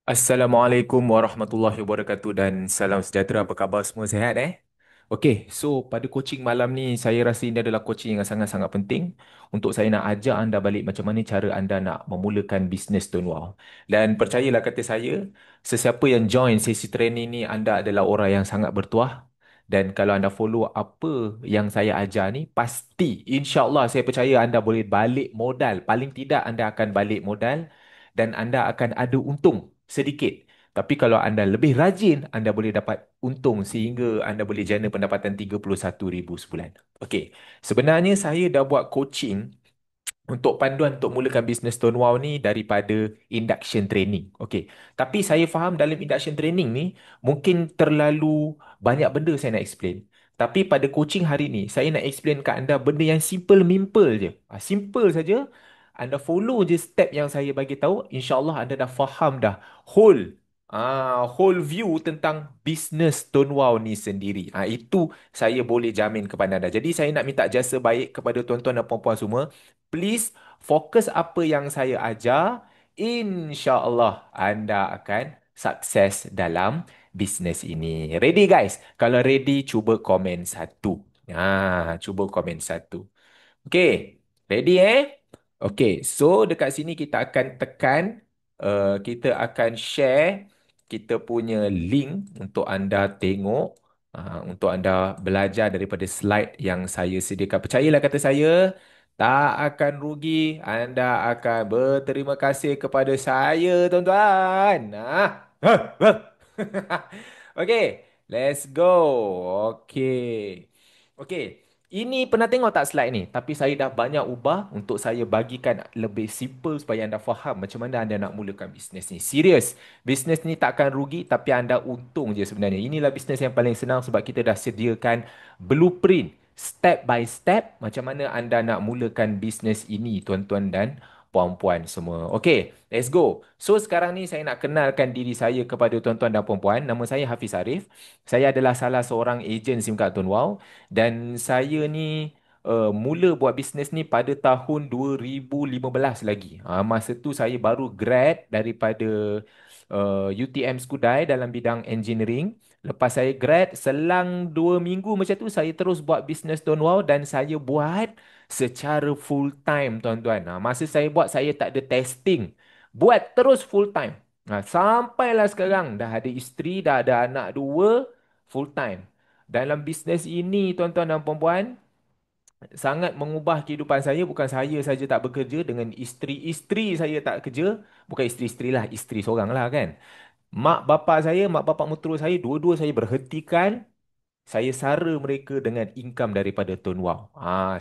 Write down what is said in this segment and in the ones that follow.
Assalamualaikum warahmatullahi wabarakatuh dan salam sejahtera. Apa khabar semua, sihat eh? Okey, so pada coaching malam ni saya rasa ini adalah coaching yang sangat-sangat penting untuk saya nak ajar anda balik macam mana cara anda nak memulakan bisnes Tuan Wow. Dan percayalah kata saya, sesiapa yang join sesi training ni anda adalah orang yang sangat bertuah, dan kalau anda follow apa yang saya ajar ni, pasti insya-Allah saya percaya anda boleh balik modal. Paling tidak anda akan balik modal dan anda akan ada untung sedikit. Tapi kalau anda lebih rajin, anda boleh dapat untung sehingga anda boleh jana pendapatan 31,000 sebulan. Okey, sebenarnya saya dah buat coaching untuk panduan untuk mulakan bisnes Stone Wow ni daripada induction training. Okey. Tapi saya faham dalam induction training ni mungkin terlalu banyak benda saya nak explain. Tapi pada coaching hari ni saya nak explain kat anda benda yang simple je. Simple saja. Anda follow je step yang saya bagi tahu, insya-Allah anda dah faham dah whole view tentang bisnes Stone Wow ni sendiri. Itu saya boleh jamin kepada anda. Jadi saya nak minta jasa baik kepada tuan-tuan dan puan-puan semua. Please fokus apa yang saya ajar. InsyaAllah anda akan sukses dalam bisnes ini. Ready guys? Kalau ready, cuba komen satu. Cuba komen satu. Okay, ready eh? Okay, so dekat sini kita akan tekan, kita akan share kita punya link untuk anda tengok, untuk anda belajar daripada slide yang saya sediakan. Percayalah kata saya, tak akan rugi, anda akan berterima kasih kepada saya, tuan-tuan. Okay, let's go. Okay. Okay. Ini pernah tengok tak slide ni? Tapi saya dah banyak ubah untuk saya bagikan lebih simple supaya anda faham macam mana anda nak mulakan bisnes ni. Serius, bisnes ni tak akan rugi tapi anda untung je sebenarnya. Inilah bisnes yang paling senang sebab kita dah sediakan blueprint step by step macam mana anda nak mulakan bisnes ini, tuan-tuan dan puan-puan semua. Okay, let's go. So sekarang ni saya nak kenalkan diri saya kepada tuan-tuan dan puan-puan. Nama saya Hafiz Arif. Saya adalah salah seorang ejen SIM card Tuan Wow. Dan saya ni mula buat bisnes ni pada tahun 2015 lagi. Masa tu saya baru grad daripada UTM Skudai dalam bidang engineering. Lepas saya grad, selang 2 minggu macam tu, saya terus buat bisnes Tuan Wow dan saya buat secara full time, tuan-tuan. Masa saya buat, saya tak ada testing. Buat terus full time. Sampailah sekarang, dah ada isteri, dah ada anak dua, full time. Dalam bisnes ini, tuan-tuan dan puan-puan, sangat mengubah kehidupan saya. Bukan saya saja tak bekerja, dengan isteri-isteri saya tak kerja. Bukan isteri-isteri lah, isteri seorang lah kan. Mak bapa mentua saya, dua-dua saya berhentikan. Saya sara mereka dengan income daripada Tun Wow.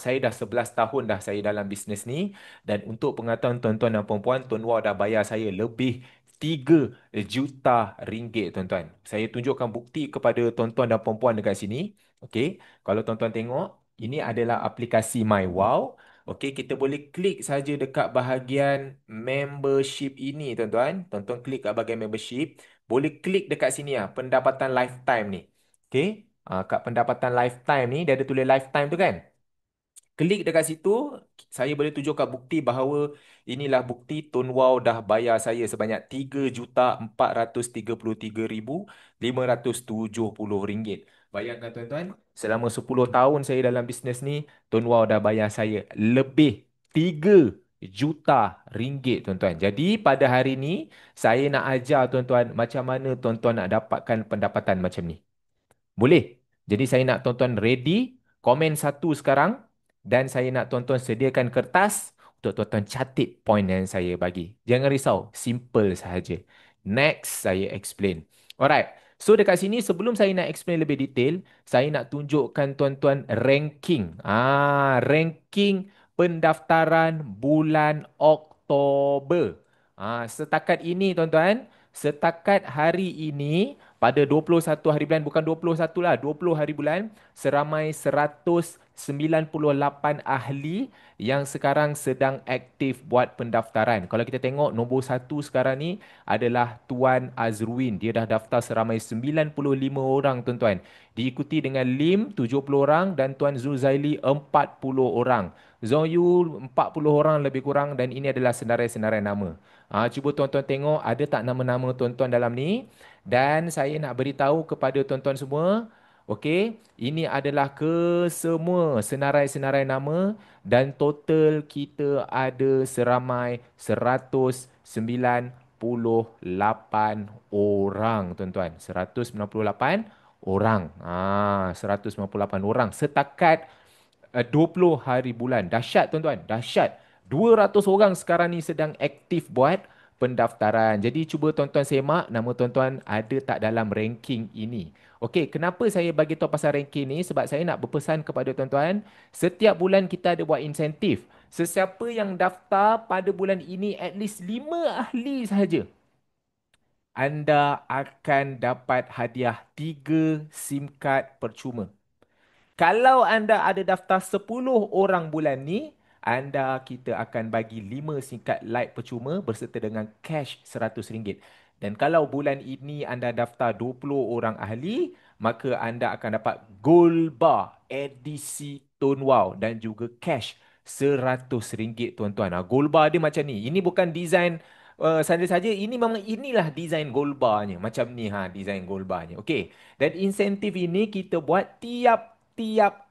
Saya dah 11 tahun dah saya dalam bisnes ni, dan untuk pengetahuan tuan-tuan dan puan-puan, Tun Wow dah bayar saya lebih 3 juta ringgit, tuan-tuan. Saya tunjukkan bukti kepada tuan-tuan dan puan-puan dekat sini. Okey, kalau tuan-tuan tengok, ini adalah aplikasi My Wow. Okey, kita boleh klik saja dekat bahagian membership ini, tuan-tuan. Tuan-tuan klik kat bahagian membership. Boleh klik dekat sini pendapatan lifetime ni. Okey. Kat pendapatan lifetime ni, dia ada tulis lifetime tu kan. Klik dekat situ, saya boleh tunjukkan bukti bahawa inilah bukti Tun Wow dah bayar saya sebanyak 3,433,570 ringgit. Bayangkan tuan-tuan, selama 10 tahun saya dalam bisnes ni, Tun Wow dah bayar saya lebih 3 juta ringgit, tuan-tuan. Jadi pada hari ni, saya nak ajar tuan-tuan macam mana tuan-tuan nak dapatkan pendapatan macam ni. Boleh? Jadi saya nak tuan-tuan ready, komen satu sekarang, dan saya nak tuan-tuan sediakan kertas untuk tuan-tuan catat poin yang saya bagi. Jangan risau, simple sahaja. Next, saya explain. Alright. So dekat sini sebelum saya nak explain lebih detail, saya nak tunjukkan tuan-tuan ranking. Ranking pendaftaran bulan Oktober. Setakat ini tuan-tuan, setakat hari ini pada 21 hari bulan, bukan 21 lah, 20 hari bulan, seramai 198 ahli yang sekarang sedang aktif buat pendaftaran. Kalau kita tengok nombor satu sekarang ni adalah Tuan Azruin. Dia dah daftar seramai 95 orang, tuan-tuan. Diikuti dengan Lim 70 orang dan Tuan Zuzaili 40 orang. Zoyul 40 orang lebih kurang, dan ini adalah senarai-senarai nama. Cuba tuan-tuan tengok ada tak nama-nama tuan-tuan dalam ni. Dan saya nak beritahu kepada tuan-tuan semua. Okey, ini adalah kesemua senarai-senarai nama dan total kita ada seramai 198 orang tuan-tuan. 198 orang. 198 orang setakat 20 hari bulan. Dahsyat tuan-tuan, dahsyat. 200 orang sekarang ni sedang aktif buat pendaftaran. Jadi cuba tuan-tuan semak nama tuan-tuan ada tak dalam ranking ini. Okey, kenapa saya bagi tahu pasal ranking ni? Sebab saya nak berpesan kepada tuan-tuan, setiap bulan kita ada buat insentif. Sesiapa yang daftar pada bulan ini at least 5 ahli sahaja, anda akan dapat hadiah 3 SIM card percuma. Kalau anda ada daftar 10 orang bulan ni, kita akan bagi 5 singkat light percuma berserta dengan cash RM100. Dan kalau bulan ini anda daftar 20 orang ahli, maka anda akan dapat gold bar edisi Tone Wow dan juga cash RM100 tuan-tuan. Gold bar dia macam ni. Ini bukan design saja-saja. Ini memang inilah design gold barnya. Macam ni design gold barnya. Okey. Dan insentif ini kita buat tiap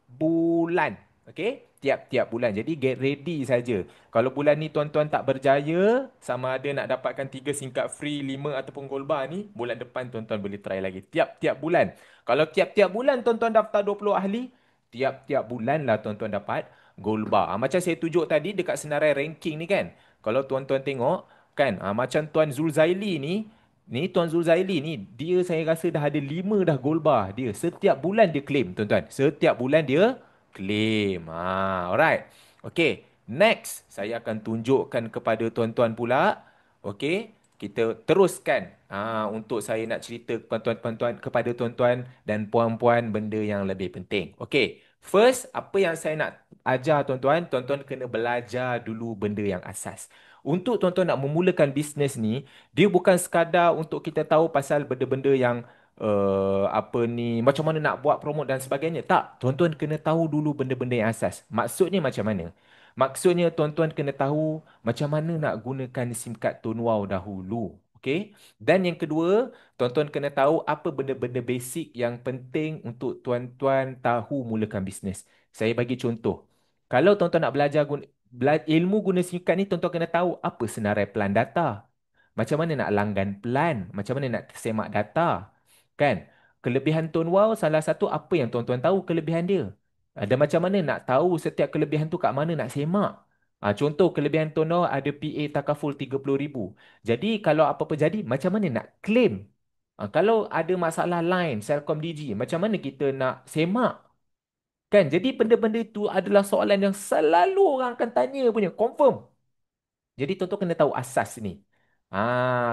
bulan. Okey? Tiap-tiap bulan. Jadi get ready saja. Kalau bulan ni tuan-tuan tak berjaya, sama ada nak dapatkan 3 singkat free, 5 ataupun gold bar ni, bulan depan tuan-tuan boleh try lagi. Tiap-tiap bulan. Kalau tiap-tiap bulan tuan-tuan daftar 20 ahli, tiap-tiap bulan lah tuan-tuan dapat gold bar. Macam saya tunjuk tadi dekat senarai ranking ni kan. Kalau tuan-tuan tengok, kan, macam Tuan Zulzaili ni Tuan Zulzaili ni, dia saya rasa dah ada 5 dah gold bar dia. Setiap bulan dia claim, tuan-tuan. Setiap bulan dia claim. Alright. Okay. Next, saya akan tunjukkan kepada tuan-tuan pula. Okay. Kita teruskan untuk saya nak cerita kepada tuan-tuan dan puan-puan benda yang lebih penting. Okay. First, apa yang saya nak ajar tuan-tuan, tuan-tuan kena belajar dulu benda yang asas. Untuk tuan-tuan nak memulakan bisnes ni, dia bukan sekadar untuk kita tahu pasal benda-benda yang apa ni, macam mana nak buat promote dan sebagainya. Tak, tuan-tuan kena tahu dulu benda-benda yang asas. Maksudnya macam mana? Maksudnya tuan-tuan kena tahu macam mana nak gunakan SIM card Tone Wow dahulu. Okey? Dan yang kedua, tuan-tuan kena tahu apa benda-benda basic yang penting untuk tuan-tuan tahu mulakan bisnes. Saya bagi contoh. Kalau tuan-tuan nak belajar ilmu guna SIM card ni, tuan-tuan kena tahu apa senarai pelan data. Macam mana nak langgan pelan, macam mana nak semak data. Kan? Kelebihan Tone Wow salah satu apa yang tuan-tuan tahu kelebihan dia. Dan macam mana nak tahu setiap kelebihan tu kat mana nak semak. Contoh kelebihan Tone Wow ada PA takaful 30,000. Jadi kalau apa-apa jadi, macam mana nak claim? Kalau ada masalah line, Celcom Digi, macam mana kita nak semak? Kan? Jadi benda-benda itu adalah soalan yang selalu orang akan tanya punya. Confirm. Jadi tuan-tuan kena tahu asas ni.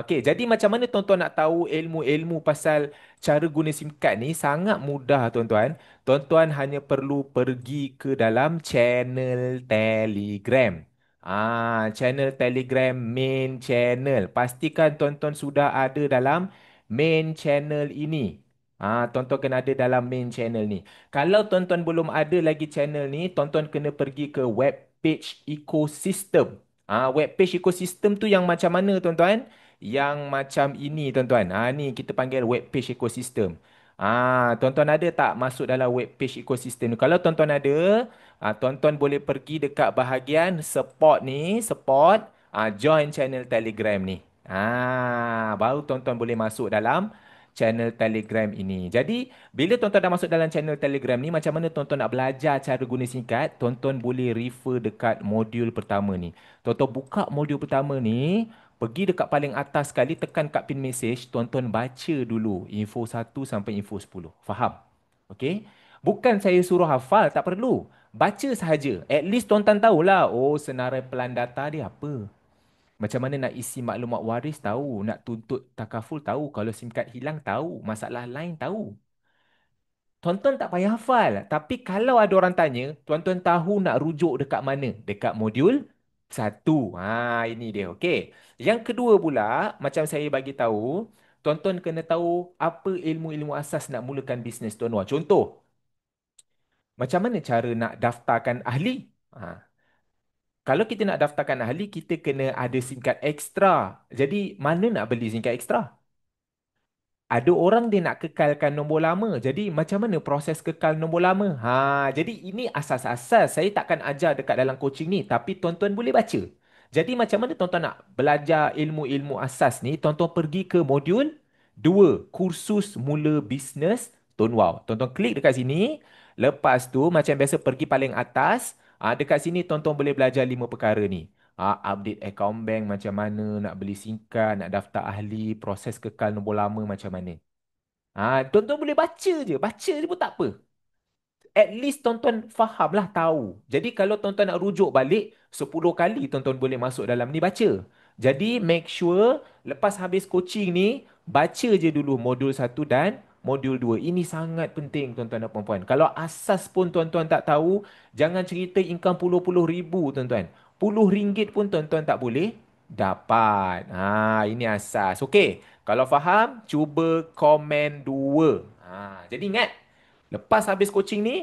Okey. Jadi macam mana tuan-tuan nak tahu ilmu-ilmu pasal cara guna SIM card ni? Sangat mudah tuan-tuan. Tuan-tuan hanya perlu pergi ke dalam channel Telegram. Channel Telegram main channel. Pastikan tuan-tuan sudah ada dalam main channel ini. Tuan-tuan kena ada dalam main channel ni. Kalau tuan-tuan belum ada lagi channel ni, tuan-tuan kena pergi ke web page ecosystem. Web page ecosystem tu yang macam mana tuan-tuan? Yang macam ini tuan-tuan. Ni kita panggil web page ecosystem. Tuan-tuan ada tak masuk dalam web page ecosystem tu? Kalau tuan-tuan ada, tuan-tuan boleh pergi dekat bahagian support ni, support, join channel Telegram ni. Baru tuan-tuan boleh masuk dalam channel Telegram ini. Jadi, bila tuan-tuan dah masuk dalam channel Telegram ni, macam mana tuan-tuan nak belajar cara guna singkat, tuan-tuan boleh refer dekat modul pertama ni. Tuan-tuan buka modul pertama ni, pergi dekat paling atas sekali, tekan kat pin message, tuan-tuan baca dulu info 1 sampai info 10. Faham? Okey? Bukan saya suruh hafal, tak perlu. Baca sahaja. At least tuan-tuan tahulah, oh senarai pelan data dia apa. Macam mana nak isi maklumat waris tahu, nak tuntut takaful tahu, kalau SIM card hilang tahu, masalah lain tahu. Tuan-tuan tak payah hafal. Tapi kalau ada orang tanya, tuan-tuan tahu nak rujuk dekat mana? Dekat modul 1. Ini dia. Okey. Yang kedua pula, macam saya bagi tahu, tuan-tuan kena tahu apa ilmu-ilmu asas nak mulakan bisnes tuan-tuan. Contoh, macam mana cara nak daftarkan ahli? Kalau kita nak daftarkan ahli, kita kena ada SIM card ekstra. Jadi, mana nak beli SIM card ekstra? Ada orang dia nak kekalkan nombor lama. Jadi macam mana proses kekal nombor lama? Jadi ini asas-asas. Saya takkan ajar dekat dalam coaching ni, tapi tuan-tuan boleh baca. Jadi macam mana tuan-tuan nak belajar ilmu-ilmu asas ni? Tuan-tuan pergi ke modul 2, kursus mula bisnes Tuan Wow. Tuan-tuan klik dekat sini. Lepas tu macam biasa pergi paling atas. Dekat sini tuan-tuan boleh belajar 5 perkara ni. Update account bank macam mana, nak beli singkat, nak daftar ahli, proses kekal nombor lama macam mana. Tuan-tuan boleh baca je pun tak apa. At least tuan-tuan faham lah, tahu. Jadi kalau tuan-tuan nak rujuk balik, 10 kali tuan-tuan boleh masuk dalam ni baca. Jadi make sure lepas habis coaching ni, baca je dulu modul 1 dan modul 2. Ini sangat penting tuan-tuan dan puan-puan. Kalau asas pun tuan-tuan tak tahu, jangan cerita income puluh-puluh ribu tuan-tuan. RM10 pun tuan-tuan tak boleh dapat. Ini asas. Okey, kalau faham, cuba komen 2. Jadi ingat, lepas habis coaching ni,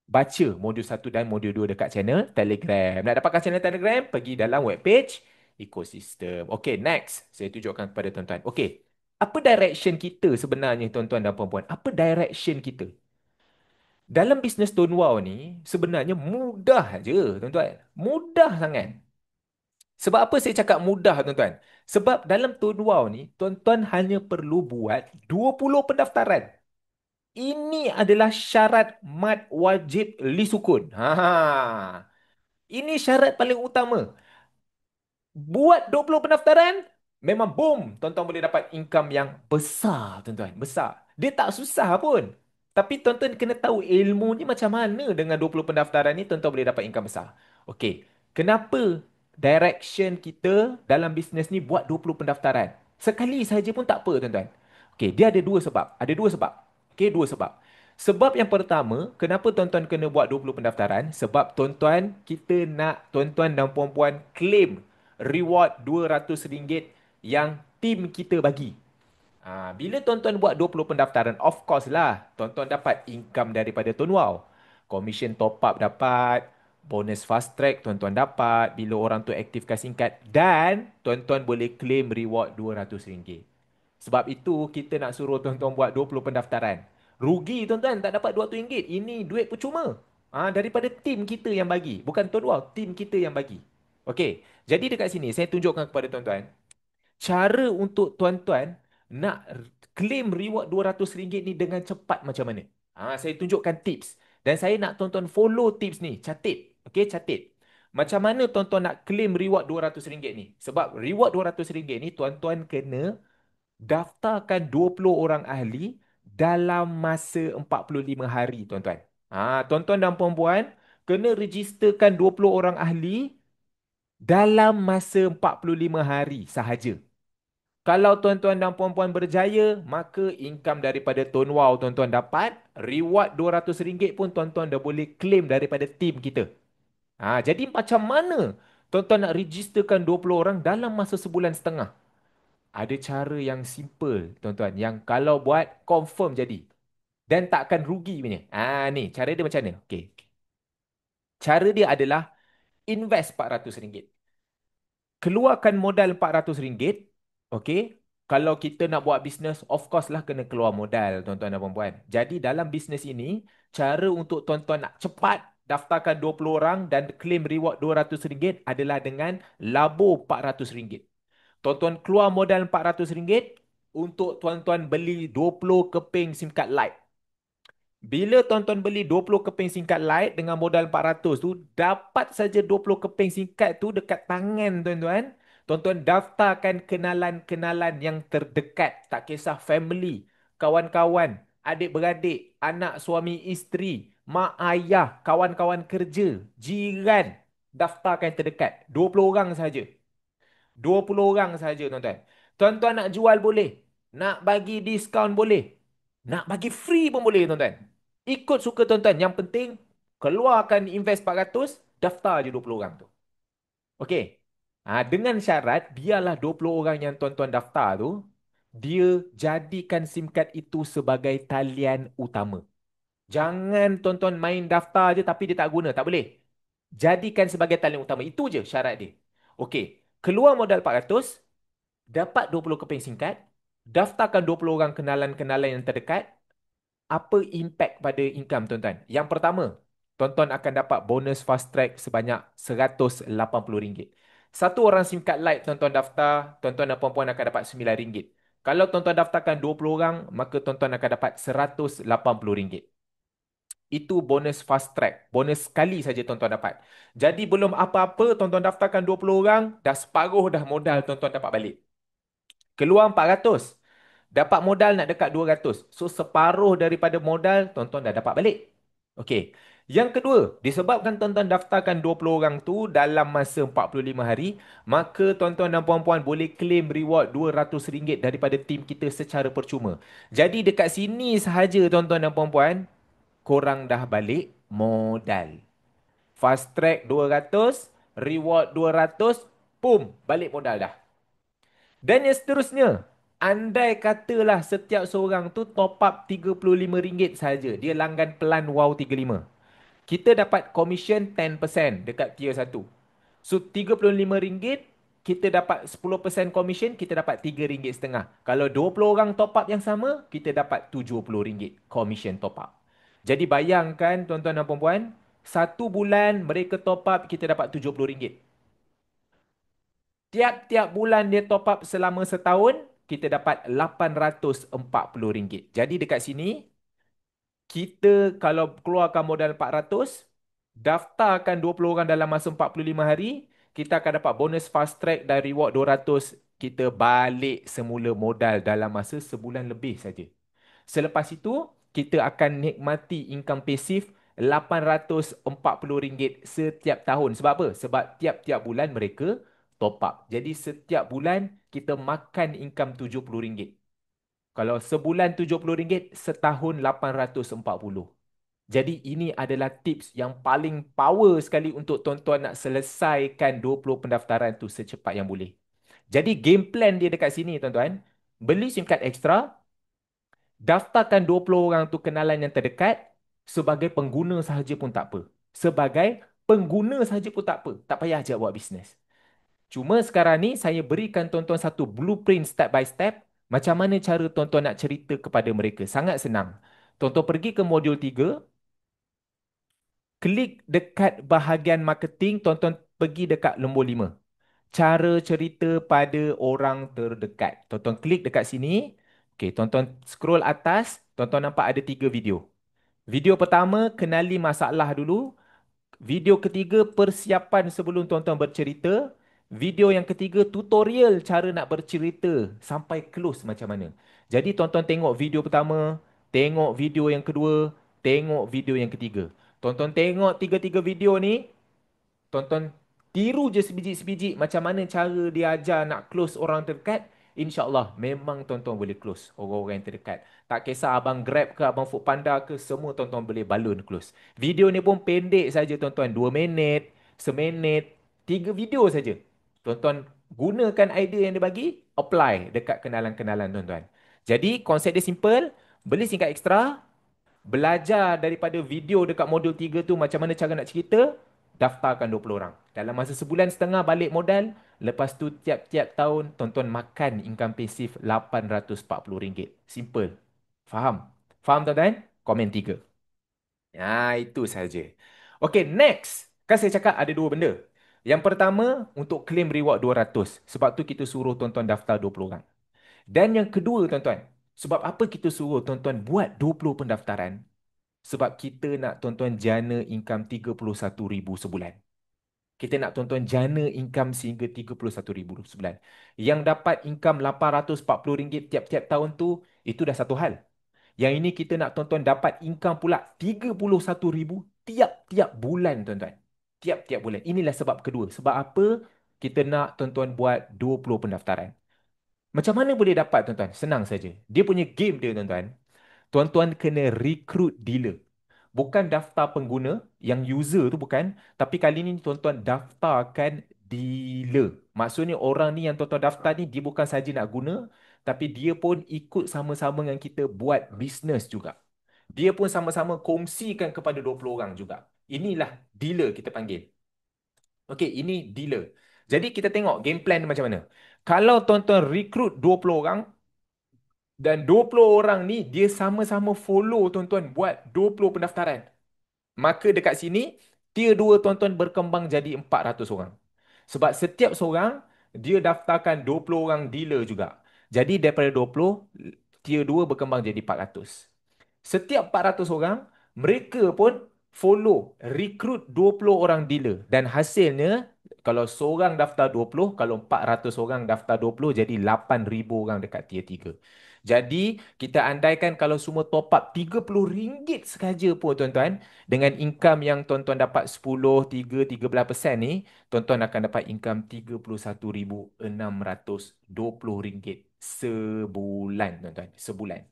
baca modul 1 dan modul 2 dekat channel Telegram. Nak dapatkan channel Telegram, pergi dalam webpage ekosistem. Okay, next. Saya tunjukkan kepada tuan-tuan. Okay, apa direction kita sebenarnya tuan-tuan dan puan-puan? Apa direction kita? Dalam bisnes Tonewau ni, sebenarnya mudah je tuan-tuan. Mudah sangat. Sebab apa saya cakap mudah tuan-tuan? Sebab dalam Tonewau ni, tuan-tuan hanya perlu buat 20 pendaftaran. Ini adalah syarat mat wajib li sukun. Ini syarat paling utama. Buat 20 pendaftaran, memang boom, tuan-tuan boleh dapat income yang besar, tuan-tuan. Besar. Dia tak susah pun. Tapi tuan-tuan kena tahu ilmu ni macam mana dengan 20 pendaftaran ni tuan-tuan boleh dapat income besar. Okey, kenapa direction kita dalam bisnes ni buat 20 pendaftaran? Sekali saja pun tak apa, tuan-tuan. Okey, dia ada dua sebab. Ada dua sebab. Okey, dua sebab. Sebab yang pertama, kenapa tuan-tuan kena buat 20 pendaftaran? Sebab tuan-tuan, kita nak tuan-tuan dan puan-puan claim reward RM200 yang tim kita bagi. Bila tuan-tuan buat 20 pendaftaran, of course lah, tuan-tuan dapat income daripada Tonewau. Commission top up dapat, bonus fast track tuan-tuan dapat bila orang tu aktifkan singkat dan tuan-tuan boleh claim reward RM200. Sebab itu kita nak suruh tuan-tuan buat 20 pendaftaran. Rugi tuan-tuan tak dapat RM200. Ini duit percuma. Daripada tim kita yang bagi. Bukan Tonewau, tim kita yang bagi. Okey, jadi dekat sini saya tunjukkan kepada tuan-tuan cara untuk tuan-tuan nak claim reward RM200 ni dengan cepat macam mana. Saya tunjukkan tips dan saya nak tuan-tuan follow tips ni. Catat. Okey, catat. Macam mana tuan-tuan nak claim reward RM200 ni? Sebab reward RM200 ni tuan-tuan kena daftarkan 20 orang ahli dalam masa 45 hari, tuan-tuan. Tuan-tuan dan puan-puan kena registerkan 20 orang ahli dalam masa 45 hari sahaja. Kalau tuan-tuan dan puan-puan berjaya, maka income daripada Tonewau tuan-tuan dapat. Reward RM200 pun tuan-tuan dah boleh claim daripada tim kita. Jadi macam mana tuan-tuan nak registerkan 20 orang dalam masa sebulan setengah? Ada cara yang simple, tuan-tuan. Yang kalau buat, confirm jadi. Dan takkan rugi punya. Ni, cara dia macam mana? Okay. Cara dia adalah invest RM400. Keluarkan modal RM400. Okey. Kalau kita nak buat bisnes, of course lah kena keluar modal, tuan-tuan dan puan-puan. Jadi dalam bisnes ini, cara untuk tuan-tuan nak cepat daftarkan 20 orang dan claim reward RM200 adalah dengan labur RM400. Tuan-tuan keluar modal RM400 untuk tuan-tuan beli 20 keping SIM card Lite. Bila tuan-tuan beli 20 keping singkat light dengan modal 400 tu, dapat saja 20 keping singkat tu dekat tangan tuan-tuan. Tuan-tuan daftarkan kenalan-kenalan yang terdekat. Tak kisah family, kawan-kawan, adik-beradik, anak suami isteri, mak ayah, kawan-kawan kerja, jiran. Daftarkan yang terdekat. 20 orang saja. 20 orang saja tuan-tuan. Tuan-tuan nak jual boleh. Nak bagi diskaun boleh. Nak bagi free pun boleh tuan-tuan. Ikut suka tuan-tuan. Yang penting keluarkan invest 400, daftar je 20 orang tu. Okey. Dengan syarat biarlah 20 orang yang tuan-tuan daftar tu dia jadikan SIM card itu sebagai talian utama. Jangan tuan-tuan main daftar je tapi dia tak guna. Tak boleh. Jadikan sebagai talian utama. Itu je syarat dia. Okey. Keluar modal 400, dapat 20 keping singkat, daftarkan 20 orang kenalan-kenalan yang terdekat. Apa impact pada income tuan-tuan? Yang pertama, tuan-tuan akan dapat bonus fast track sebanyak RM180. Satu orang SIM card Lite tuan-tuan daftar, tuan-tuan dan puan-puan akan dapat RM9. Kalau tuan-tuan daftarkan 20 orang, maka tuan-tuan akan dapat RM180. Itu bonus fast track. Bonus sekali saja tuan-tuan dapat. Jadi belum apa-apa, tuan-tuan daftarkan 20 orang, dah separuh dah modal tuan-tuan dapat balik. Keluar 400. Dapat modal nak dekat 200. So, separuh daripada modal, tuan-tuan dah dapat balik. Okey. Yang kedua, disebabkan tuan-tuan daftarkan 20 orang tu dalam masa 45 hari, maka tuan-tuan dan puan-puan boleh claim reward RM200 daripada tim kita secara percuma. Jadi, dekat sini sahaja tuan-tuan dan puan-puan, korang dah balik modal. Fast track 200, reward 200, boom, balik modal dah. Dan yang seterusnya, andai katalah setiap seorang tu top up RM35 saja. Dia langgan pelan Wow 35. Kita dapat commission 10% dekat tier 1. So RM35, kita dapat 10% commission, kita dapat RM3.5. Kalau 20 orang top up yang sama, kita dapat RM70 commission top up. Jadi bayangkan tuan-tuan dan puan-puan, satu bulan mereka top up, kita dapat RM70. Tiap-tiap bulan dia top up selama setahun, kita dapat RM840. Jadi dekat sini, kita kalau keluarkan modal 400, daftarkan 20 orang dalam masa 45 hari, kita akan dapat bonus fast track dan reward 200. Kita balik semula modal dalam masa sebulan lebih saja. Selepas itu, kita akan nikmati income pasif RM840 setiap tahun. Sebab apa? Sebab tiap-tiap bulan mereka top up. Jadi setiap bulan kita makan income RM70. Kalau sebulan RM70, setahun RM840. Jadi ini adalah tips yang paling power sekali untuk tuan-tuan nak selesaikan 20 pendaftaran tu secepat yang boleh. Jadi game plan dia dekat sini tuan-tuan. Beli SIM card extra, daftarkan 20 orang tu kenalan yang terdekat, sebagai pengguna sahaja pun tak apa. Sebagai pengguna sahaja pun tak apa. Tak payah ajak buat bisnes. Cuma sekarang ni saya berikan tuan-tuan satu blueprint step by step macam mana cara tuan-tuan nak cerita kepada mereka. Sangat senang. Tuan-tuan pergi ke modul 3, klik dekat bahagian marketing, tuan-tuan pergi dekat nombor 5. Cara cerita pada orang terdekat. Tuan-tuan klik dekat sini. Okey, tuan-tuan scroll atas, tuan-tuan nampak ada 3 video. Video pertama, kenali masalah dulu. Video ketiga, persiapan sebelum tuan-tuan bercerita. Video yang ketiga, tutorial cara nak bercerita sampai close macam mana. Jadi tuan-tuan tengok video pertama, tengok video yang kedua, tengok video yang ketiga. Tuan-tuan tengok tiga-tiga video ni, tuan-tuan tiru je sebiji-sebiji macam mana cara dia ajar nak close orang terdekat. InsyaAllah memang tuan-tuan boleh close orang-orang yang terdekat. Tak kisah abang Grab ke, abang Foodpanda ke, semua tuan-tuan boleh balun close. Video ni pun pendek saja tuan-tuan. 2 minit, seminit, 3 video saja. Tuan-tuan gunakan idea yang dia bagi, apply dekat kenalan-kenalan tuan-tuan. Jadi konsep dia simple, beli singkat ekstra, belajar daripada video dekat modul 3 tu macam mana cara nak cerita, daftarkan 20 orang. Dalam masa sebulan setengah balik modal, lepas tu tiap-tiap tahun tuan-tuan makan income pasif RM840. Simple. Faham? Faham tuan-tuan? Komen 3. Ya, itu saja. Okay, next. Kan saya cakap ada 2 benda. Yang pertama, untuk claim reward 200. Sebab tu kita suruh tuan-tuan daftar 20 orang. Dan yang kedua, tuan-tuan, sebab apa kita suruh tuan-tuan buat 20 pendaftaran? Sebab kita nak tuan-tuan jana income RM31,000 sebulan. Kita nak tuan-tuan jana income sehingga RM31,000 sebulan. Yang dapat income RM840 tiap-tiap tahun tu, itu dah satu hal. Yang ini kita nak tuan-tuan dapat income pula RM31,000 tiap-tiap bulan, tuan-tuan. Tiap-tiap bulan. Inilah sebab kedua. Sebab apa kita nak tuan-tuan buat 20 pendaftaran. Macam mana boleh dapat, tuan-tuan? Senang saja. Dia punya game dia, tuan-tuan. Tuan-tuan kena recruit dealer. Bukan daftar pengguna, yang user tu bukan. Tapi kali ni tuan-tuan daftarkan dealer. Maksudnya orang ni yang tuan-tuan daftar ni, dia bukan saja nak guna, tapi dia pun ikut sama-sama dengan kita buat bisnes juga. Dia pun sama-sama kongsikan kepada 20 orang juga. Inilah dealer kita panggil. Okey, ini dealer. Jadi kita tengok game plan dia macam mana. Kalau tuan-tuan recruit 20 orang dan 20 orang ni dia sama-sama follow tuan-tuan buat 20 pendaftaran. Maka dekat sini, tier 2 tuan-tuan berkembang jadi 400 orang. Sebab setiap seorang, dia daftarkan 20 orang dealer juga. Jadi daripada 20, tier 2 berkembang jadi 400. Setiap 400 orang, mereka pun follow, recruit 20 orang dealer. Dan hasilnya, kalau seorang daftar 20, kalau 400 orang daftar 20, jadi 8,000 orang dekat tier 3. Jadi, kita andaikan kalau semua top up RM30 sahaja pun tuan-tuan, dengan income yang tuan-tuan dapat 10, 3, 13% ni, tuan-tuan akan dapat income RM31,620 sebulan, tuan-tuan. Sebulan.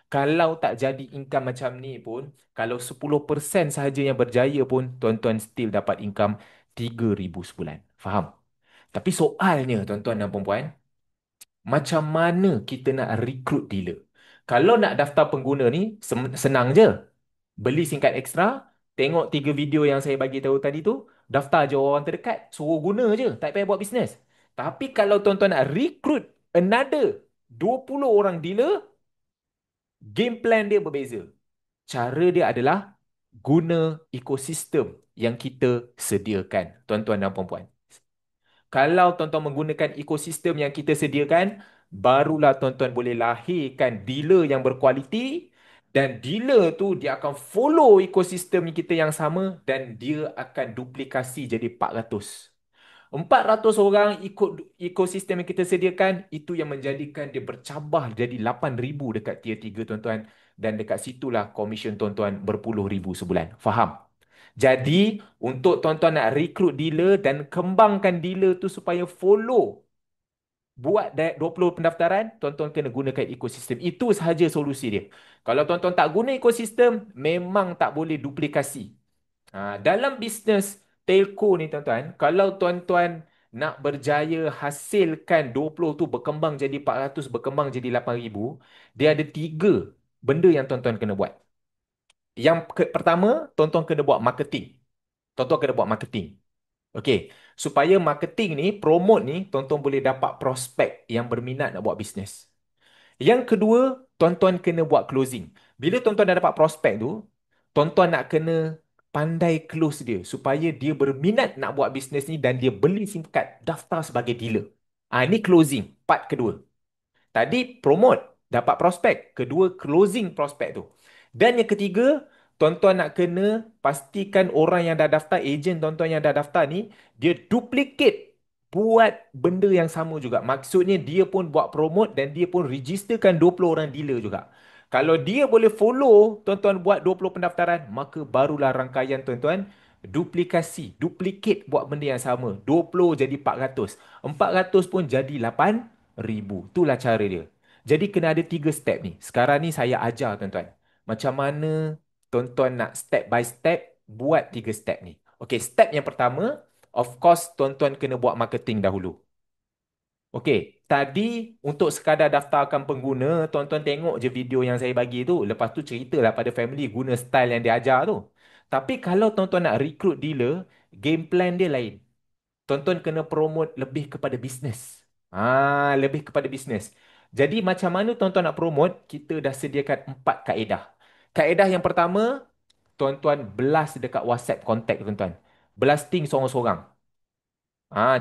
Kalau tak jadi income macam ni pun, kalau 10% sahaja yang berjaya pun, tuan-tuan still dapat income 3,000 sebulan. Faham? Tapi soalnya, tuan-tuan dan puan-puan, macam mana kita nak recruit dealer? Kalau nak daftar pengguna ni, senang je. Beli singkat ekstra, tengok 3 video yang saya bagi tahu tadi tu, daftar je orang terdekat, suruh guna je, tak payah buat bisnes. Tapi kalau tuan-tuan nak recruit another 20 orang dealer, game plan dia berbeza. Cara dia adalah guna ekosistem yang kita sediakan, tuan-tuan dan puan-puan. Kalau tuan-tuan menggunakan ekosistem yang kita sediakan, barulah tuan-tuan boleh lahirkan dealer yang berkualiti dan dealer tu dia akan follow ekosistem kita yang sama dan dia akan duplikasi jadi 400. 400 orang ikut ekosistem yang kita sediakan, itu yang menjadikan dia bercabah jadi 8,000 dekat tier 3 tuan-tuan. Dan dekat situlah komisen tuan-tuan berpuluh ribu sebulan. Faham? Jadi, untuk tuan-tuan nak recruit dealer dan kembangkan dealer tu supaya follow buat 20 pendaftaran, tuan-tuan kena gunakan ekosistem. Itu sahaja solusi dia. Kalau tuan-tuan tak guna ekosistem, memang tak boleh duplikasi. Dalam bisnes telco ni tuan-tuan, kalau tuan-tuan nak berjaya hasilkan 20 tu berkembang jadi 400, berkembang jadi 8,000, dia ada 3 benda yang tuan-tuan kena buat. Yang pertama, tuan-tuan kena buat marketing. Tuan-tuan kena buat marketing. Okey, supaya marketing ni, promote ni, tuan-tuan boleh dapat prospek yang berminat nak buat bisnes. Yang kedua, tuan-tuan kena buat closing. Bila tuan-tuan dah dapat prospek tu, tuan-tuan nak kena pandai close dia supaya dia berminat nak buat bisnes ni dan dia beli SIM card daftar sebagai dealer. Ini closing, part kedua. Tadi promote, dapat prospek. Kedua, closing prospek tu. Dan yang ketiga, tuan-tuan nak kena pastikan orang yang dah daftar, ejen tuan-tuan yang dah daftar ni, dia duplicate buat benda yang sama juga. Maksudnya dia pun buat promote dan dia pun registerkan 20 orang dealer juga. Kalau dia boleh follow tuan-tuan buat 20 pendaftaran, maka barulah rangkaian tuan-tuan duplikasi, duplicate buat benda yang sama. 20 jadi 400. 400 pun jadi 8,000. Itulah cara dia. Jadi kena ada 3 step ni. Sekarang ni saya ajar tuan-tuan. Macam mana tuan-tuan nak step by step buat 3 step ni. Okey, step yang pertama, of course tuan-tuan kena buat marketing dahulu. Okey, tadi untuk sekadar daftarkan pengguna, tuan-tuan tengok je video yang saya bagi tu. Lepas tu ceritalah pada family guna style yang dia ajar tu. Tapi kalau tuan-tuan nak recruit dealer, game plan dia lain. Tuan-tuan kena promote lebih kepada bisnes. Lebih kepada bisnes. Jadi macam mana tuan-tuan nak promote? Kita dah sediakan 4 kaedah. Kaedah yang pertama, tuan-tuan blast dekat WhatsApp contact tuan-tuan. Blasting seorang-seorang.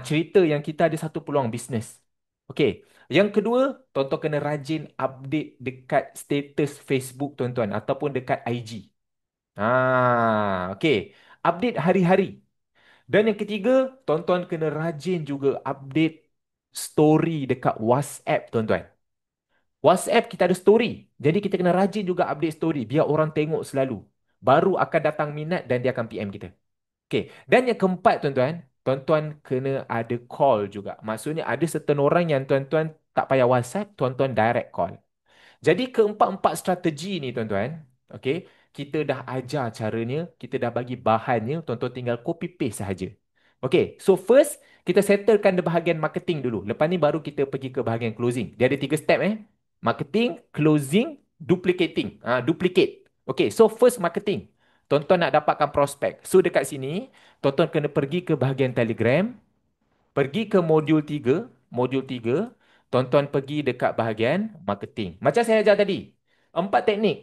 Cerita yang kita ada satu peluang bisnes. Okey. Yang kedua, tuan-tuan kena rajin update dekat status Facebook tuan-tuan ataupun dekat IG. Okey. Update hari-hari. Dan yang ketiga, tuan-tuan kena rajin juga update story dekat WhatsApp tuan-tuan. WhatsApp kita ada story. Jadi kita kena rajin juga update story biar orang tengok selalu. Baru akan datang minat dan dia akan PM kita. Okey, dan yang keempat tuan-tuan, tuan-tuan kena ada call juga. Maksudnya ada certain orang yang tuan-tuan tak payah WhatsApp, tuan-tuan direct call. Jadi keempat-empat strategi ni tuan-tuan, okey, kita dah ajar caranya, kita dah bagi bahannya, tuan-tuan tinggal copy paste sahaja. Okey, so first kita settlekan the bahagian marketing dulu. Lepas ni baru kita pergi ke bahagian closing. Dia ada 3 step Marketing, closing, duplicating. Duplicate. Okey, so first marketing. Tonton nak dapatkan prospek. So dekat sini, tonton kena pergi ke bahagian Telegram, pergi ke modul 3, tonton pergi dekat bahagian marketing. Macam saya ajar tadi, 4 teknik.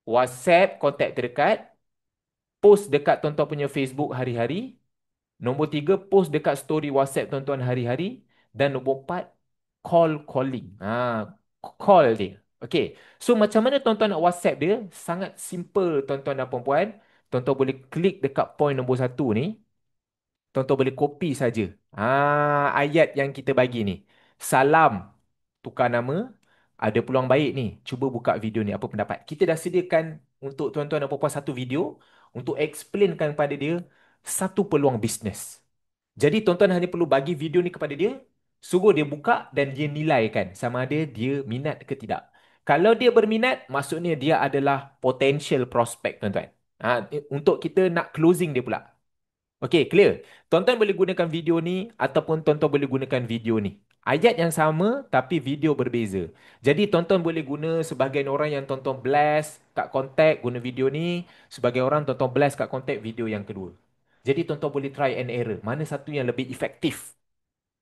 WhatsApp, kontak terdekat, post dekat tonton punya Facebook hari-hari, nombor 3, post dekat story WhatsApp tuan-tuan hari-hari. Dan nombor 4, call calling. Call dia. Okay. So macam mana tuan-tuan nak WhatsApp dia? Sangat simple tuan-tuan dan puan-puan. Tuan-tuan boleh klik dekat point nombor 1 ni. Tuan-tuan boleh copy saja. Ayat yang kita bagi ni. Salam, tukar nama. Ada peluang baik ni. Cuba buka video ni. Apa pendapat? Kita dah sediakan untuk tuan-tuan dan puan-puan satu video untuk explainkan pada dia satu peluang bisnes. Jadi tuan-tuan hanya perlu bagi video ni kepada dia, suruh dia buka dan dia nilaikan sama ada dia minat ke tidak. Kalau dia berminat, maksudnya dia adalah potential prospect tuan-tuan. Untuk kita nak closing dia pula. Okey, clear. Tuan-tuan boleh gunakan video ni ataupun tuan-tuan boleh gunakan video ni. Ayat yang sama tapi video berbeza. Jadi tuan-tuan boleh guna sebagian orang yang tuan-tuan blast kat kontak guna video ni. Sebagian orang tuan-tuan blast kat kontak video yang kedua. Jadi tuan-tuan boleh try and error. Mana satu yang lebih efektif?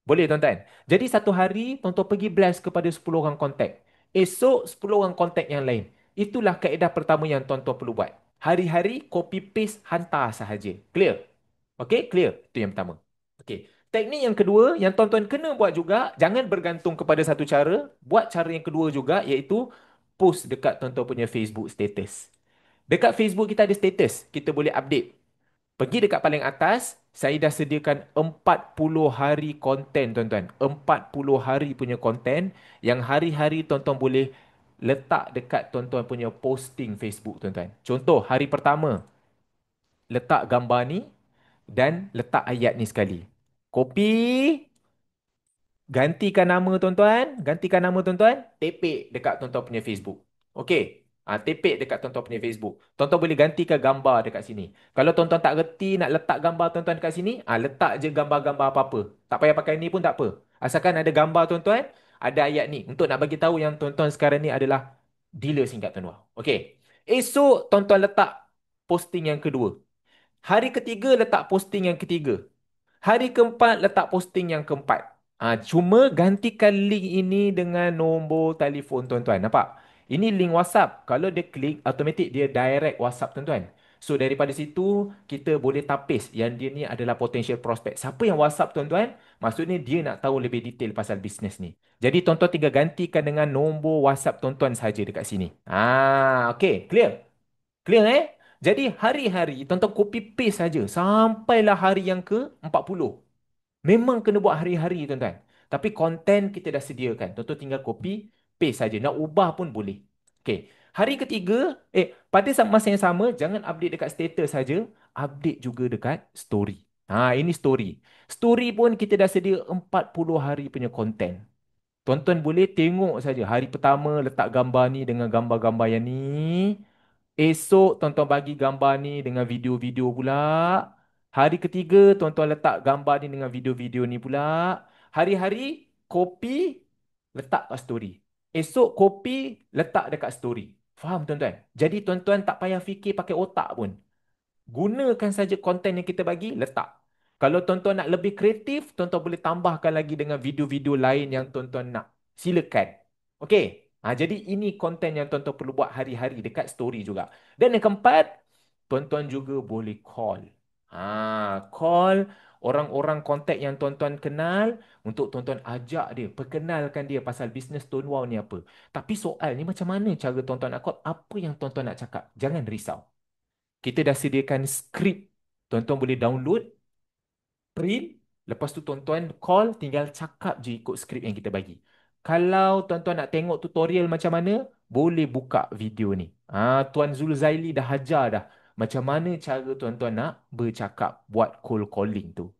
Boleh tuan-tuan. Jadi satu hari tuan-tuan pergi blast kepada 10 orang kontak. Esok 10 orang kontak yang lain. Itulah kaedah pertama yang tuan-tuan perlu buat. Hari-hari copy paste hantar sahaja. Clear? Okay, clear. Itu yang pertama. Okay. Teknik yang kedua yang tuan-tuan kena buat juga, jangan bergantung kepada satu cara. Buat cara yang kedua juga iaitu post dekat tuan-tuan punya Facebook status. Dekat Facebook kita ada status. Kita boleh update. Pergi dekat paling atas, saya dah sediakan 40 hari konten tuan-tuan. 40 hari punya konten yang hari-hari tuan-tuan boleh letak dekat tuan-tuan punya posting Facebook tuan-tuan. Contoh, hari pertama, letak gambar ni dan letak ayat ni sekali. Copy, gantikan nama tuan-tuan, gantikan nama tuan-tuan, tepek dekat tuan-tuan punya Facebook. Okey. Tepek dekat tuan-tuan punya Facebook. Tuan-tuan boleh gantikan gambar dekat sini. Kalau tuan-tuan tak reti nak letak gambar tuan-tuan dekat sini, letak je gambar-gambar apa-apa. Tak payah pakai ni pun tak apa. Asalkan ada gambar tuan-tuan, ada ayat ni. Untuk nak bagi tahu yang tuan-tuan sekarang ni adalah dealer singkat tuan-tuan. Okey. Esok tuan-tuan letak posting yang kedua. Hari ketiga letak posting yang ketiga. Hari keempat letak posting yang keempat. Cuma gantikan link ini dengan nombor telefon tuan-tuan. Nampak? Ini link WhatsApp. Kalau dia klik, automatik dia direct WhatsApp tuan-tuan. So daripada situ, kita boleh tapis yang dia ni adalah potential prospect. Siapa yang WhatsApp tuan-tuan? Maksudnya dia nak tahu lebih detail pasal bisnes ni. Jadi tuan-tuan tinggal gantikan dengan nombor WhatsApp tuan-tuan saja dekat sini. Okay. Clear? Clear Jadi hari-hari tuan-tuan copy paste saja sampailah hari yang ke-40. Memang kena buat hari-hari tuan-tuan. Tapi konten kita dah sediakan. Tuan-tuan tinggal copy paste saja. Nak ubah pun boleh. Okey. Hari ketiga, pada masa yang sama jangan update dekat status saja, update juga dekat story. Ini story. Story pun kita dah sedia 40 hari punya konten. Tuan-tuan boleh tengok saja hari pertama letak gambar ni dengan gambar-gambar yang ni. Esok tuan-tuan bagi gambar ni dengan video-video pula. Hari ketiga tuan-tuan letak gambar ni dengan video-video ni pula. Hari-hari copy letak kat story. Esok copy letak dekat story. Faham tuan-tuan? Jadi tuan-tuan tak payah fikir pakai otak pun. Gunakan saja konten yang kita bagi, letak. Kalau tuan-tuan nak lebih kreatif, tuan-tuan boleh tambahkan lagi dengan video-video lain yang tuan-tuan nak. Silakan. Okey. Jadi ini konten yang tuan-tuan perlu buat hari-hari dekat story juga. Dan yang keempat, tuan-tuan juga boleh call. Call orang-orang kontak yang tuan-tuan kenal untuk tuan-tuan ajak dia, perkenalkan dia pasal bisnes Tone Wow ni apa. Tapi soal ni macam mana cara tuan-tuan nak call? Apa yang tuan-tuan nak cakap? Jangan risau. Kita dah sediakan skrip. Tuan-tuan boleh download, print, lepas tu tuan-tuan call, tinggal cakap je ikut skrip yang kita bagi. Kalau tuan-tuan nak tengok tutorial macam mana, boleh buka video ni. Tuan Zulzaili dah ajar dah macam mana cara tuan-tuan nak bercakap, buat call calling tu.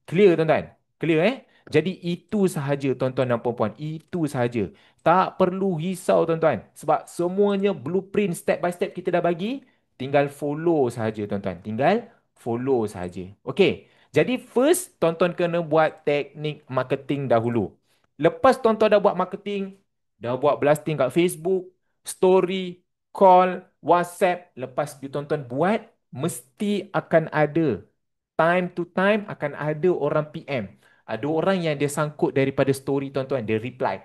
Clear tuan-tuan? Clear Jadi itu sahaja tuan-tuan dan puan-puan. Itu sahaja. Tak perlu risau tuan-tuan. Sebab semuanya blueprint step by step kita dah bagi. Tinggal follow sahaja tuan-tuan. Tinggal follow sahaja. Okay. Jadi first tuan-tuan kena buat teknik marketing dahulu. Lepas tuan-tuan dah buat marketing, dah buat blasting kat Facebook, story, call, WhatsApp. Lepas tu tuan-tuan buat mesti akan ada. Time to time akan ada orang PM. Ada orang yang dia sangkut daripada story tuan-tuan, dia reply.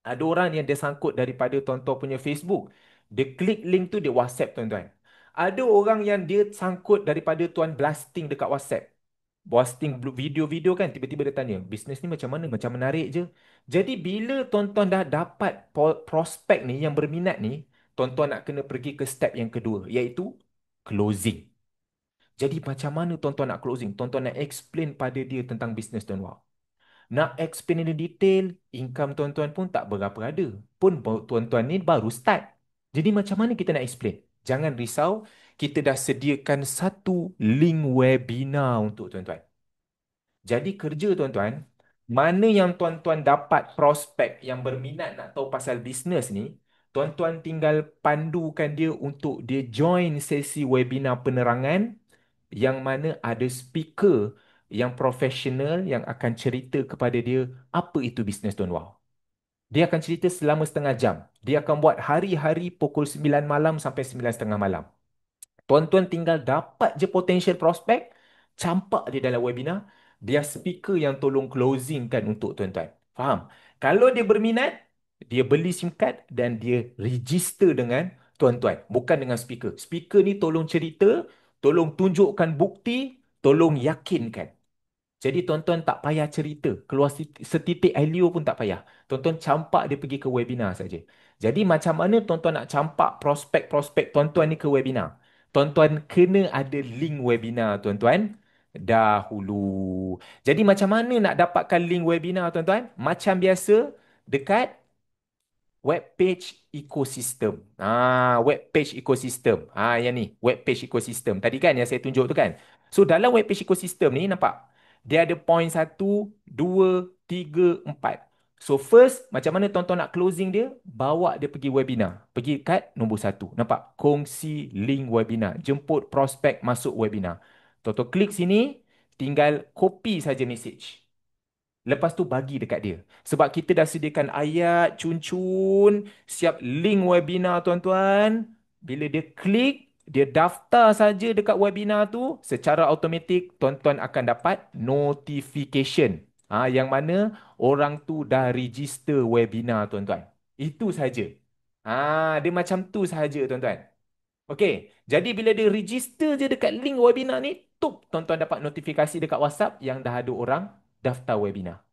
Ada orang yang dia sangkut daripada tuan-tuan punya Facebook. Dia klik link tu, dia WhatsApp tuan-tuan. Ada orang yang dia sangkut daripada tuan blasting dekat WhatsApp. Posting video-video kan, tiba-tiba dia tanya, bisnes ni macam mana? Macam menarik je. Jadi bila tuan-tuan dah dapat prospek ni yang berminat ni, tuan-tuan nak kena pergi ke step yang kedua, iaitu closing. Jadi macam mana tuan-tuan nak closing? Tuan-tuan nak explain pada dia tentang bisnes tuan-tuan. Nak explain in detail, income tuan-tuan pun tak berapa ada. Pun tuan-tuan ni baru start. Jadi macam mana kita nak explain? Jangan risau, kita dah sediakan satu link webinar untuk tuan-tuan. Jadi kerja tuan-tuan, mana yang tuan-tuan dapat prospek yang berminat nak tahu pasal bisnes ni, tuan-tuan tinggal pandukan dia untuk dia join sesi webinar penerangan yang mana ada speaker yang profesional yang akan cerita kepada dia apa itu bisnes tuan-tuan. Dia akan cerita selama setengah jam. Dia akan buat hari-hari pukul 9 malam sampai 9:30 malam. Tuan-tuan tinggal dapat je potential prospect, campak dia dalam webinar, dia speaker yang tolong closing kan untuk tuan-tuan. Faham? Kalau dia berminat, dia beli SIM card dan dia register dengan tuan-tuan, bukan dengan speaker. Speaker ni tolong cerita, tolong tunjukkan bukti, tolong yakinkan. Jadi tuan-tuan tak payah cerita, keluar setitik audio pun tak payah. Tuan-tuan campak dia pergi ke webinar saja. Jadi macam mana tuan-tuan nak campak prospek-prospek tuan-tuan ni ke webinar? Tuan-tuan kena ada link webinar tuan-tuan dahulu. Jadi macam mana nak dapatkan link webinar tuan-tuan? Macam biasa dekat web page ecosystem. Web page ecosystem. Yang ni, web page ecosystem. Tadi kan yang saya tunjuk tu kan. So dalam web page ecosystem ni nampak dia ada point 1, 2, 3, 4. So first, macam mana tuan-tuan nak closing dia? Bawa dia pergi webinar. Pergi kat nombor 1. Nampak? Kongsi link webinar. Jemput prospek masuk webinar. Tuan-tuan klik sini, tinggal copy saja message. Lepas tu bagi dekat dia. Sebab kita dah sediakan ayat, cun-cun, siap link webinar tuan-tuan. Bila dia klik, dia daftar saja dekat webinar tu, secara automatik tuan-tuan akan dapat notification. Yang mana orang tu dah register webinar tuan-tuan. Itu saja. Dia macam tu saja tuan-tuan. Okey, jadi bila dia register je dekat link webinar ni, tuan-tuan dapat notifikasi dekat WhatsApp yang dah ada orang daftar webinar.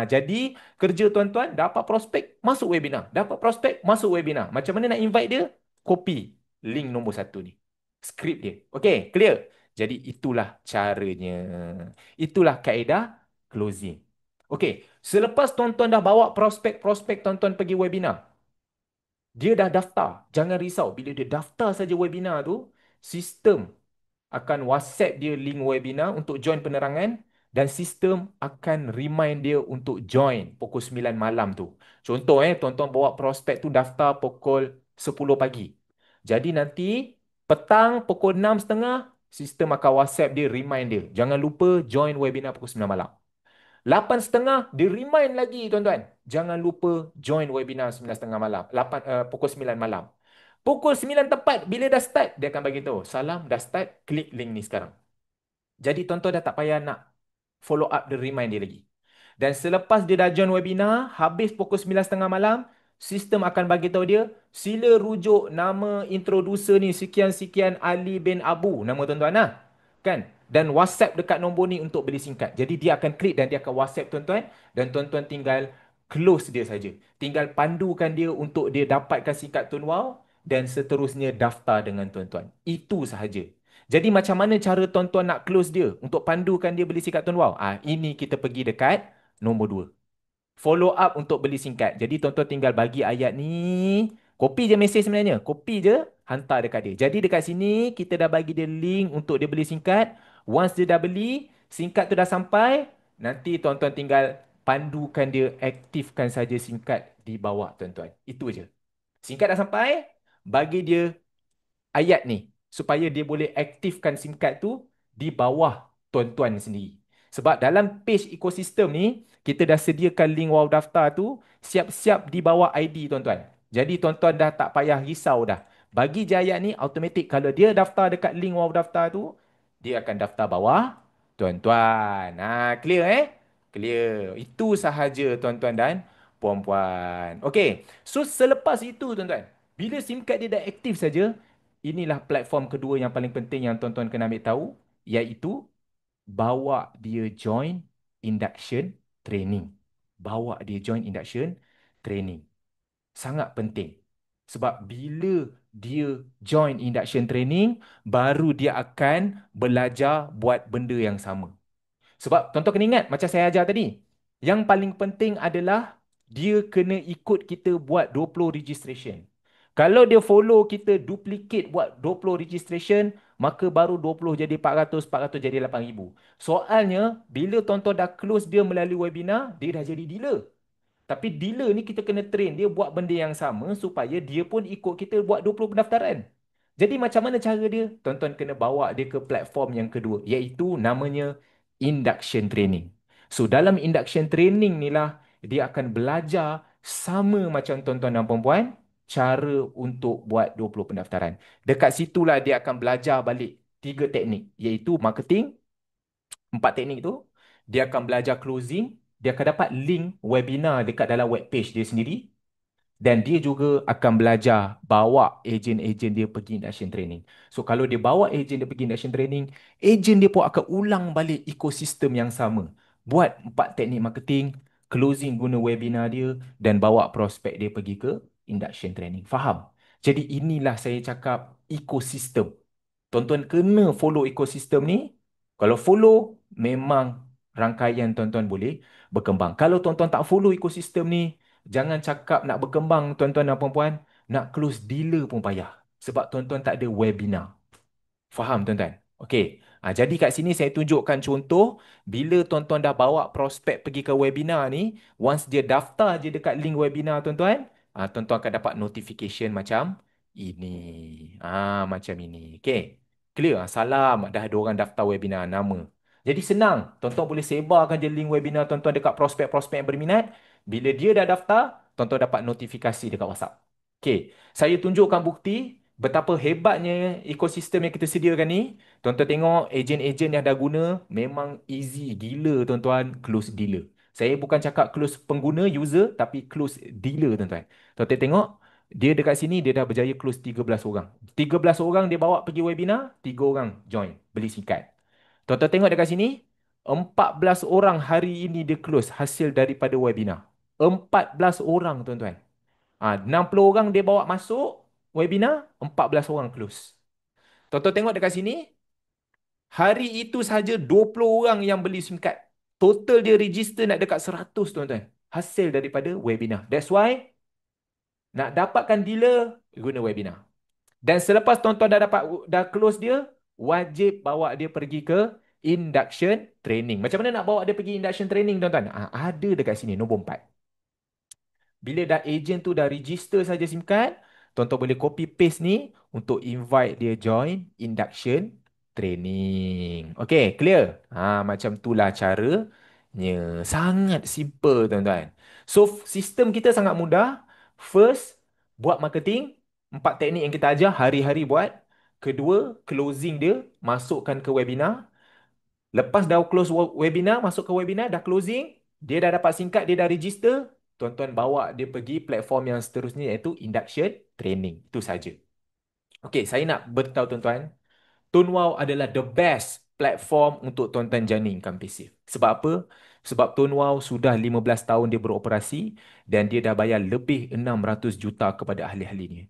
Jadi kerja tuan-tuan dapat prospek masuk webinar. Dapat prospek masuk webinar. Macam mana nak invite dia? Copy link nombor 1 ni. Skrip dia. Okey, clear? Jadi itulah caranya. Itulah kaedah closing. Okey, selepas tuan-tuan dah bawa prospek-prospek tuan-tuan pergi webinar, dia dah daftar. Jangan risau. Bila dia daftar saja webinar tu, sistem akan WhatsApp dia link webinar untuk join penerangan dan sistem akan remind dia untuk join pukul 9 malam tu. Contoh tuan-tuan bawa prospek tu daftar pukul 10 pagi. Jadi nanti petang pukul 6:30 sistem akan WhatsApp dia remind dia. Jangan lupa join webinar pukul 9 malam. 8:30 dia remind lagi tuan-tuan. Jangan lupa join webinar 9:30 malam. Pukul 9 malam. Pukul 9 tepat bila dah start dia akan bagi tahu, salam dah start, klik link ni sekarang. Jadi tuan-tuan dah tak payah nak follow up the remind dia lagi. Dan selepas dia dah join webinar, habis pukul 9:30 malam, sistem akan bagi tahu dia, sila rujuk nama introducer ni sekian-sekian Ali bin Abu, nama tuan-tuan lah. Kan? Dan WhatsApp dekat nombor ni untuk beli singkat. Jadi dia akan klik dan dia akan WhatsApp tuan-tuan dan tuan-tuan tinggal close dia saja. Tinggal pandukan dia untuk dia dapatkan singkat Tun Wow dan seterusnya daftar dengan tuan-tuan. Itu sahaja. Jadi macam mana cara tuan-tuan nak close dia untuk pandukan dia beli singkat Tun Wow? Ini kita pergi dekat nombor 2. Follow up untuk beli singkat. Jadi tuan-tuan tinggal bagi ayat ni. Copy je mesej sebenarnya. Copy je, hantar dekat dia. Jadi dekat sini, kita dah bagi dia link untuk dia beli singkat. Once dia dah beli, singkat tu dah sampai, nanti tuan-tuan tinggal pandukan dia, aktifkan saja singkat di bawah tuan-tuan. Itu je. Singkat dah sampai, bagi dia ayat ni supaya dia boleh aktifkan SIM card tu di bawah tuan-tuan sendiri. Sebab dalam page ekosistem ni, kita dah sediakan link wow daftar tu siap-siap di bawah ID tuan-tuan. Jadi tuan-tuan dah tak payah risau dah. Bagi Jaya ni automatik kalau dia daftar dekat link wow daftar tu, dia akan daftar bawah tuan-tuan. Clear eh? Clear. Itu sahaja tuan-tuan dan puan-puan. Okey. So selepas itu tuan-tuan, bila SIM card dia dah aktif saja, inilah platform kedua yang paling penting yang tuan-tuan kena ambil tahu, iaitu bawa dia join induction training. Bawa dia join induction training. Sangat penting. Sebab bila dia join induction training, baru dia akan belajar buat benda yang sama. Sebab tuan-tuan kena ingat, macam saya ajar tadi, yang paling penting adalah dia kena ikut kita buat 20 registration. Kalau dia follow kita duplicate buat 20 registration, maka baru 20 jadi 400, 400 jadi 8,000. Soalnya, bila tuan-tuan dah close dia melalui webinar, dia dah jadi dealer. Tapi dealer ni kita kena train dia buat benda yang sama supaya dia pun ikut kita buat 20 pendaftaran. Jadi macam mana cara dia? Tuan-tuan kena bawa dia ke platform yang kedua, iaitu namanya induction training. So dalam induction training ni lah dia akan belajar sama macam tuan-tuan dan puan-puan cara untuk buat 20 pendaftaran. Dekat situlah dia akan belajar balik tiga teknik, iaitu marketing, empat teknik tu. Dia akan belajar closing, dia akan dapat link webinar dekat dalam web page dia sendiri, dan dia juga akan belajar bawa ejen-ejen dia pergi induction training. So kalau dia bawa ejen dia pergi induction training, ejen dia pun akan ulang balik ekosistem yang sama. Buat empat teknik marketing, closing guna webinar dia, dan bawa prospek dia pergi ke induction training. Faham? Jadi inilah saya cakap ekosistem. Tuan-tuan kena follow ekosistem ni. Kalau follow, memang rangkaian tuan-tuan boleh berkembang. Kalau tuan-tuan tak follow ekosistem ni, jangan cakap nak berkembang tuan-tuan dan puan-puan, nak close dealer pun payah. Sebab tuan-tuan tak ada webinar. Faham tuan-tuan? Okey. Jadi kat sini saya tunjukkan contoh bila tuan-tuan dah bawa prospek pergi ke webinar ni, once dia daftar je dekat link webinar tuan-tuan, tuan-tuan akan dapat notification macam ini. Macam ini. Okey. Clear? Salam, dah ada orang daftar webinar nama. Jadi senang. Tuan-tuan boleh sebarkan je link webinar tuan-tuan dekat prospek-prospek yang berminat. Bila dia dah daftar, tuan-tuan dapat notifikasi dekat WhatsApp. Okey. Saya tunjukkan bukti betapa hebatnya ekosistem yang kita sediakan ni. Tuan-tuan tengok ejen-ejen yang dah guna memang easy gila tuan-tuan close dealer. Saya bukan cakap close pengguna user tapi close dealer tuan-tuan. Tuan-tuan tengok dia dekat sini dia dah berjaya close 13 orang. 13 orang dia bawa pergi webinar, 3 orang join beli singkat. Tuan-tuan tengok dekat sini 14 orang hari ini dia close hasil daripada webinar. 14 orang tuan-tuan. 60 orang dia bawa masuk webinar, 14 orang close. Tuan-tuan tengok dekat sini, hari itu saja 20 orang yang beli SIM card. Total dia register nak dekat 100 tuan-tuan. Hasil daripada webinar. That's why nak dapatkan dealer, guna webinar. Dan selepas tuan-tuan dah close dia, wajib bawa dia pergi ke induction training. Macam mana nak bawa dia pergi induction training tuan-tuan? Ada dekat sini, nombor 4. Bila dah agent tu dah register saja SIM card, tuan-tuan boleh copy paste ni untuk invite dia join induction training. Okay, clear? Macam itulah caranya. Sangat simple, tuan-tuan. So, sistem kita sangat mudah. First, buat marketing. 4 teknik yang kita ajar hari-hari buat. Kedua, closing dia, masukkan ke webinar. Lepas dah close webinar, masuk ke webinar, dah closing, dia dah dapat singkat, dia dah register, tuan-tuan bawa dia pergi platform yang seterusnya iaitu induction training. Itu saja. Okey, saya nak beritahu tuan-tuan, Tunwau adalah the best platform untuk tuan-tuan jana income passive. Sebab apa? Sebab Tunwau sudah 15 tahun dia beroperasi dan dia dah bayar lebih 600 juta kepada ahli-ahlinya.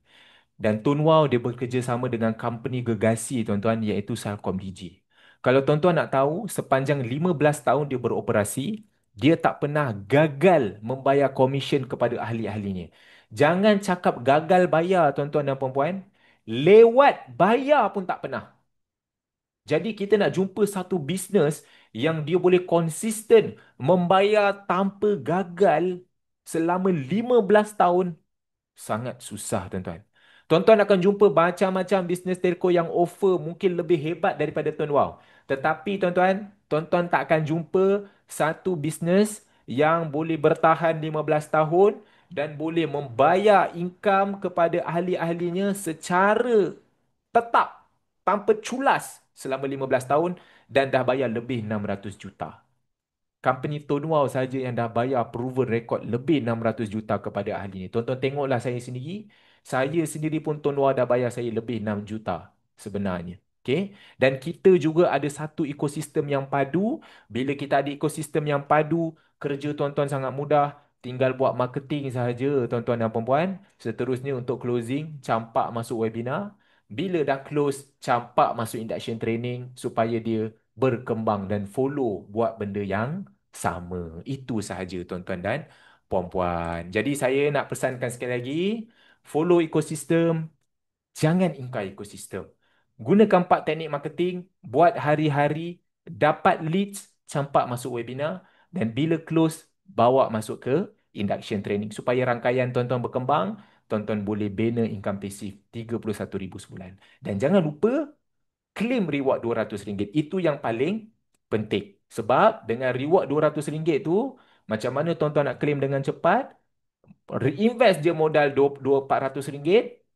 Dan Tunwau dia bekerjasama dengan company gegasi tuan-tuan iaitu Salcom Digi. Kalau tuan-tuan nak tahu, sepanjang 15 tahun dia beroperasi, dia tak pernah gagal membayar komisen kepada ahli-ahlinya. Jangan cakap gagal bayar tuan-tuan dan puan-puan, lewat bayar pun tak pernah. Jadi kita nak jumpa satu bisnes yang dia boleh konsisten membayar tanpa gagal selama 15 tahun, sangat susah tuan-tuan. Tuan-tuan akan jumpa macam-macam bisnes telco yang offer mungkin lebih hebat daripada Tunwau. Tetapi tuan-tuan, tuan-tuan tak akan jumpa satu bisnes yang boleh bertahan 15 tahun dan boleh membayar income kepada ahli-ahlinya secara tetap tanpa culas selama 15 tahun dan dah bayar lebih 600 juta. Company Tonwau saja yang dah bayar proven record lebih 600 juta kepada ahli ni. Tonton tengoklah saya sendiri. Saya sendiri pun Tonwau dah bayar saya lebih 6 juta sebenarnya. Okay? Dan kita juga ada satu ekosistem yang padu. Bila kita ada ekosistem yang padu, kerja tuan-tuan sangat mudah. Tinggal buat marketing sahaja tuan-tuan dan puan-puan. Seterusnya untuk closing, campak masuk webinar. Bila dah close, campak masuk induction training supaya dia berkembang dan follow buat benda yang sama. Itu sahaja tuan-tuan dan puan-puan. Jadi saya nak pesankan sekali lagi, follow ekosistem, jangan ingkar ekosistem. Gunakan 4 teknik marketing, buat hari-hari, dapat leads, campak masuk webinar dan bila close, bawa masuk ke induction training supaya rangkaian tuan-tuan berkembang, tuan-tuan boleh bina income pasif 31,000 sebulan. Dan jangan lupa claim reward RM200. Itu yang paling penting. Sebab dengan reward RM200 tu, macam mana tuan-tuan nak claim dengan cepat, reinvest je modal RM400,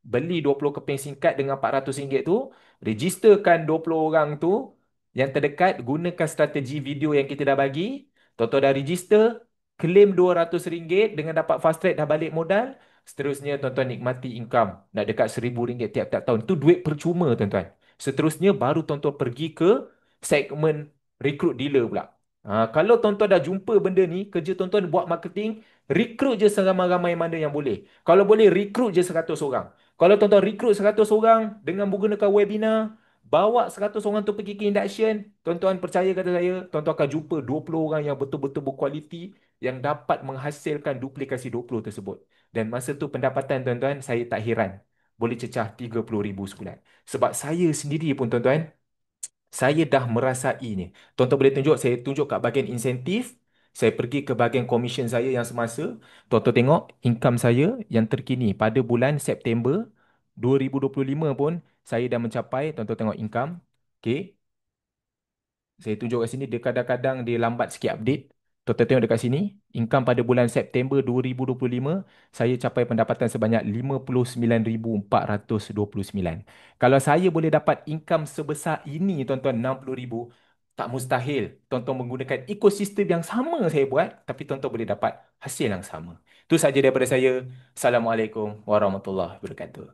beli 20 keping singkat dengan RM400 tu, registerkan 20 orang tu yang terdekat, gunakan strategi video yang kita dah bagi, tuan-tuan dah register, claim RM200 dengan dapat fast track dah balik modal, seterusnya tuan-tuan nikmati income nak dekat RM1,000 tiap-tiap tahun. Itu duit percuma tuan-tuan. Seterusnya baru tuan-tuan pergi ke segmen recruit dealer pula. Kalau tuan-tuan dah jumpa benda ni, kerja tuan-tuan buat marketing, rekrut je seramai-ramai mana yang boleh. Kalau boleh, rekrut je 100 orang. Kalau tuan-tuan rekrut 100 orang dengan menggunakan webinar, bawa 100 orang tu pergi ke induction, tuan-tuan percaya kata saya, tuan-tuan akan jumpa 20 orang yang betul-betul berkualiti yang dapat menghasilkan duplikasi 20 tersebut. Dan masa tu pendapatan tuan-tuan, saya tak heran. Boleh cecah 30,000 sebulan. Sebab saya sendiri pun tuan-tuan, saya dah merasainya. Tuan-tuan boleh tunjuk, saya tunjuk kat bahagian insentif, saya pergi ke bahagian komisen saya yang semasa, tuan-tuan tengok income saya yang terkini pada bulan September 2025 pun, saya dah mencapai, tuan-tuan tengok income, okay, saya tunjuk kat sini, dia kadang-kadang dia lambat sikit update. Tuan-tuan tengok dekat sini, income pada bulan September 2025, saya capai pendapatan sebanyak 59,429. Kalau saya boleh dapat income sebesar ini, tuan-tuan, 60,000, tak mustahil tuan-tuan menggunakan ekosistem yang sama saya buat, tapi tuan-tuan boleh dapat hasil yang sama. Itu saja daripada saya. Assalamualaikum warahmatullahi wabarakatuh.